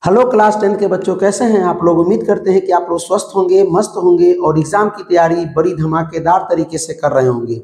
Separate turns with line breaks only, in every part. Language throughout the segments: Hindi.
हेलो क्लास 10 के बच्चों, कैसे हैं आप लोग। उम्मीद करते हैं कि आप लोग स्वस्थ होंगे, मस्त होंगे और एग्जाम की तैयारी बड़ी धमाकेदार तरीके से कर रहे होंगे।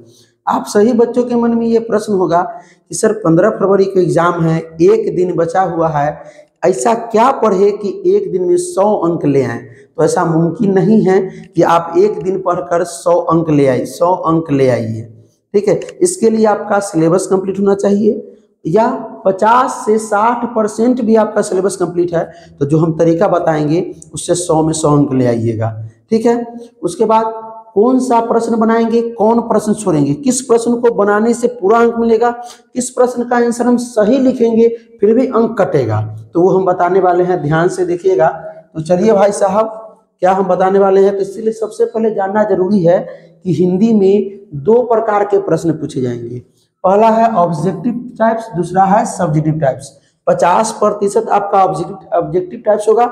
आप सभी बच्चों के मन में ये प्रश्न होगा कि सर 15 फरवरी को एग्जाम है, एक दिन बचा हुआ है, ऐसा क्या पढ़े कि एक दिन में 100 अंक ले आए। तो ऐसा मुमकिन नहीं है कि आप एक दिन पढ़कर 100 अंक ले आइए, 100 अंक ले आइए। ठीक है, इसके लिए आपका सिलेबस कंप्लीट होना चाहिए या 50 से 60% भी आपका सिलेबस कंप्लीट है तो जो हम तरीका बताएंगे उससे 100 में 100 अंक ले आइएगा। ठीक है, उसके बाद कौन सा प्रश्न बनाएंगे, कौन प्रश्न छोड़ेंगे, किस प्रश्न को बनाने से पूरा अंक मिलेगा, किस प्रश्न का आंसर हम सही लिखेंगे फिर भी अंक कटेगा, तो वो हम बताने वाले हैं। ध्यान से देखिएगा। तो चलिए भाई साहब, क्या हम बताने वाले हैं। तो इसलिए सबसे पहले जानना जरूरी है कि हिंदी में 2 प्रकार के प्रश्न पूछे जाएंगे। पहला है ऑब्जेक्टिव टाइप्स, दूसरा है सब्जेक्टिव टाइप्स। 50% आपका ऑब्जेक्टिव टाइप्स होगा,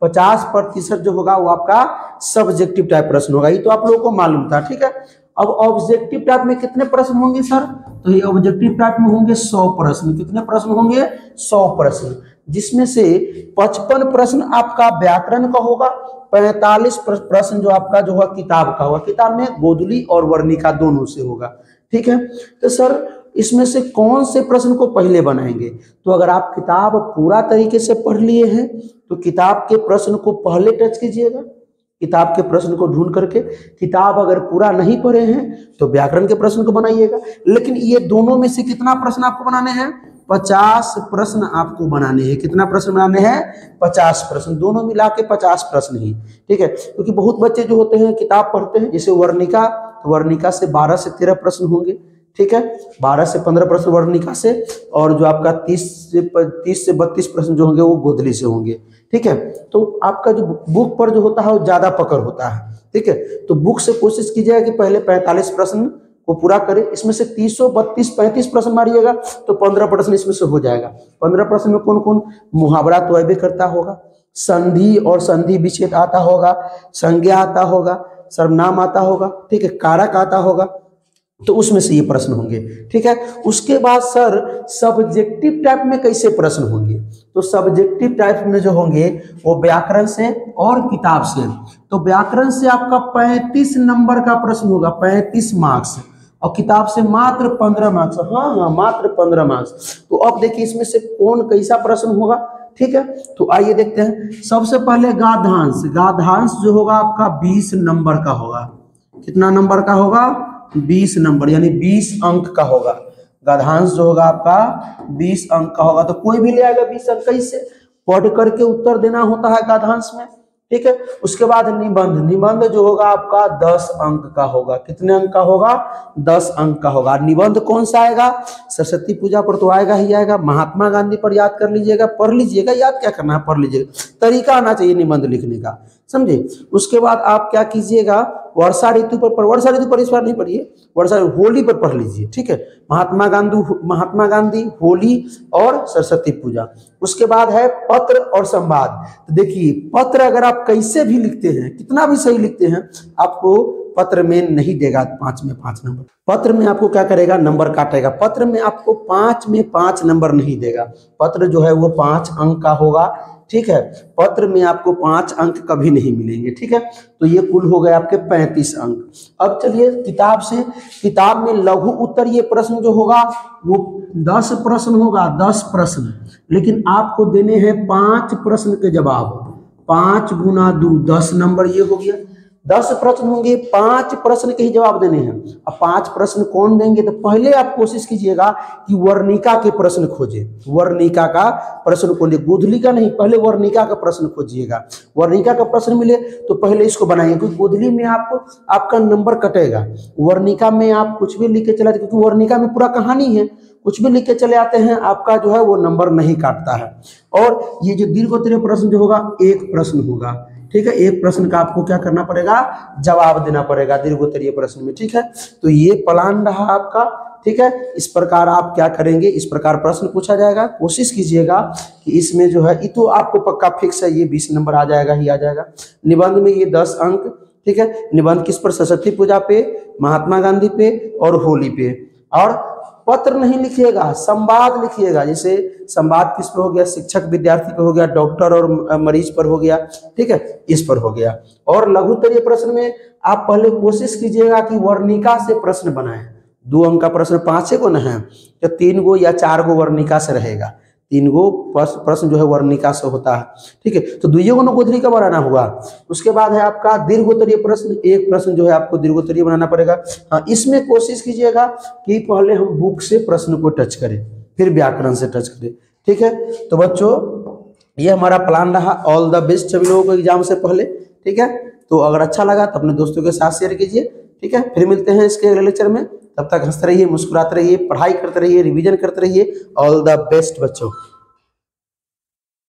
50% जो होगा वो आपका सब्जेक्टिव टाइप प्रश्न होगा। ये तो आप लोगों को मालूम था। ठीक है, अब ऑब्जेक्टिव टाइप में कितने प्रश्न होंगे सर, तो ये ऑब्जेक्टिव टाइप में होंगे 100 प्रश्न। कितने प्रश्न होंगे, 100 प्रश्न, जिसमें से 55 प्रश्न आपका व्याकरण का होगा, 45 प्रश्न जो आपका जो होगा किताब का होगा। किताब में गोधुली और वर्णिका दोनों से होगा। ठीक है, तो सर इसमें से कौन से प्रश्न को पहले बनाएंगे। तो अगर आप किताब पूरा तरीके से पढ़ लिए हैं तो किताब के प्रश्न को पहले टच कीजिएगा, किताब के प्रश्न को ढूंढ करके। किताब अगर पूरा नहीं पढ़े हैं तो व्याकरण के प्रश्न को बनाइएगा। लेकिन ये दोनों में से कितना प्रश्न आपको बनाने हैं, 50 प्रश्न आपको बनाने हैं। कितना प्रश्न बनाने हैं, 50 प्रश्न, दोनों मिला के 50 प्रश्न ही। ठीक है, क्योंकि बहुत बच्चे जो होते हैं किताब पढ़ते हैं, जैसे वर्णिका, तो वर्णिका से 12 से 13 प्रश्न होंगे। ठीक है, 12 से 15 प्रश्न वर्णिका से, और जो आपका 30 से 32 प्रश्न जो होंगे वो गोधली से होंगे। ठीक है, तो आपका जो बुक पर जो होता है वो ज्यादा पकड़ होता है। ठीक है, तो बुक से कोशिश कीजिएगा कि पहले 45 प्रश्न को पूरा करें। इसमें से 30, 32, 35 प्रश्न मारिएगा तो 15 प्रश्न इसमें से हो जाएगा। 15 प्रश्न में कौन कौन, मुहावरा तो अभी करता होगा, संधि और संधि विच्छेद आता होगा, संज्ञा आता होगा, सर्वनाम आता होगा, ठीक है, कारक आता होगा, तो उसमें से ये प्रश्न होंगे। ठीक है, उसके बाद सर सब्जेक्टिव टाइप में कैसे प्रश्न होंगे। तो सब्जेक्टिव टाइप में जो होंगे वो व्याकरण से और किताब से। तो व्याकरण से आपका 35 नंबर का प्रश्न होगा, 35 मार्क्स, और किताब से मात्र 15 मार्क्स। हाँ, मात्र 15 मार्क्स। तो अब देखिए इसमें से कौन कैसा प्रश्न होगा। ठीक है, तो आइए देखते हैं। सबसे पहले गाधांश। गाधांश जो होगा आपका 20 नंबर का होगा। कितना नंबर का होगा, 20 नंबर, यानी 20 अंक का होगा। गाधांश जो होगा आपका 20 अंक का होगा। तो कोई भी ले आएगा 20 अंक, कैसे पढ़ करके उत्तर देना होता है गाधांश में। ठीक है, उसके बाद निबंध। निबंध जो होगा आपका 10 अंक का होगा। कितने अंक का होगा, 10 अंक का होगा। निबंध कौन सा आएगा, सरस्वती पूजा पर तो आएगा ही आएगा। महात्मा गांधी पर याद कर लीजिएगा, पढ़ लीजिएगा, याद क्या करना है, पढ़ लीजिएगा, तरीका आना चाहिए निबंध लिखने का, समझे। उसके बाद आप क्या कीजिएगा, वर्षा ऋतु पर, वर्षा ऋतु पर इस बार नहीं पढ़िए, वर्षा होली पर पढ़ लीजिए। ठीक है, महात्मा गांधी, होली और सरस्वती पूजा। उसके बाद है पत्र और संवाद। तो देखिए पत्र अगर आप कैसे भी लिखते हैं, कितना भी सही लिखते हैं, आपको पत्र में नहीं देगा 5 में 5 नंबर। पत्र में आपको क्या करेगा, नंबर काटेगा। पत्र में आपको 5 में 5 नंबर नहीं देगा। पत्र जो है वो 5 अंक का होगा। ठीक है, पत्र में आपको 5 अंक कभी नहीं मिलेंगे। ठीक है, तो ये कुल हो गए आपके 35 अंक। अब चलिए किताब से। किताब में लघु उत्तर ये प्रश्न जो होगा वो 10 प्रश्न होगा, 10 प्रश्न, लेकिन आपको देने हैं 5 प्रश्न के जवाब। 5 गुना 2 10 नंबर, ये हो गया। 10 प्रश्न होंगे, 5 प्रश्न के ही जवाब देने हैं। अब 5 प्रश्न कौन देंगे, तो पहले आप कोशिश कीजिएगा कि वर्णिका के प्रश्न खोजे। वर्णिका का प्रश्न खोजिए, गोधली का नहीं, पहले वर्णिका का प्रश्न खोजिएगा। वर्णिका का प्रश्न मिले तो पहले इसको बनाइए, क्योंकि गोधली में आपका नंबर कटेगा। वर्णिका में आप कुछ भी लिख के चला, क्योंकि वर्णिका में पूरा कहानी है, कुछ भी लिख के चले आते हैं, आपका जो है वो नंबर नहीं काटता है। और ये जो दीर्घोत्तरीय प्रश्न जो होगा, एक प्रश्न होगा। ठीक है, एक प्रश्न का आपको क्या करना पड़ेगा, जवाब देना पड़ेगा दीर्घोत्तरीय प्रश्न में। ठीक है, तो ये प्लान रहा आपका। ठीक है, इस प्रकार आप क्या करेंगे, इस प्रकार प्रश्न पूछा जाएगा। कोशिश कीजिएगा कि इसमें जो है, ये तो आपको पक्का फिक्स है, ये 20 नंबर आ जाएगा ही आ जाएगा। निबंध में ये 10 अंक। ठीक है, निबंध किस पर, सरस्वती पूजा पे, महात्मा गांधी पे और होली पे। और पत्र नहीं लिखिएगा, संवाद लिखिएगा। जैसे संवाद किस पे हो गया, शिक्षक विद्यार्थी पे हो गया, डॉक्टर और मरीज पर हो गया, ठीक है, इस पर हो गया। और लघु उत्तरीय प्रश्न में आप पहले कोशिश कीजिएगा कि वर्णिका से प्रश्न बनाएं। 2 अंक का प्रश्न 5 को न है तो 3 गो या 4 गो वर्णिका से रहेगा। 3 गो प्रश्न जो है वर्णिका से होता है, ठीक है। तो 2 गो नकोत्तरीय का बनाना होगा। उसके बाद है आपका दीर्घोत्तरीय प्रश्न। एक प्रश्न जो है आपको दीर्घोत्तरीय बनाना पड़ेगा। हाँ, इसमें कोशिश कीजिएगा कि पहले हम बुक से प्रश्न को टच करें, फिर व्याकरण से टच करें, ठीक है। तो बच्चों ये हमारा प्लान रहा। ऑल द बेस्ट सभी लोगों को एग्जाम से पहले, ठीक है। तो अगर अच्छा लगा तो अपने दोस्तों के साथ शेयर कीजिए, ठीक है। फिर मिलते हैं इसके अगले लेक्चर में। तब तक हंसते रहिए, मुस्कुराते रहिए, पढ़ाई करते रहिए, रिवीजन करते रहिए। ऑल द बेस्ट बच्चों।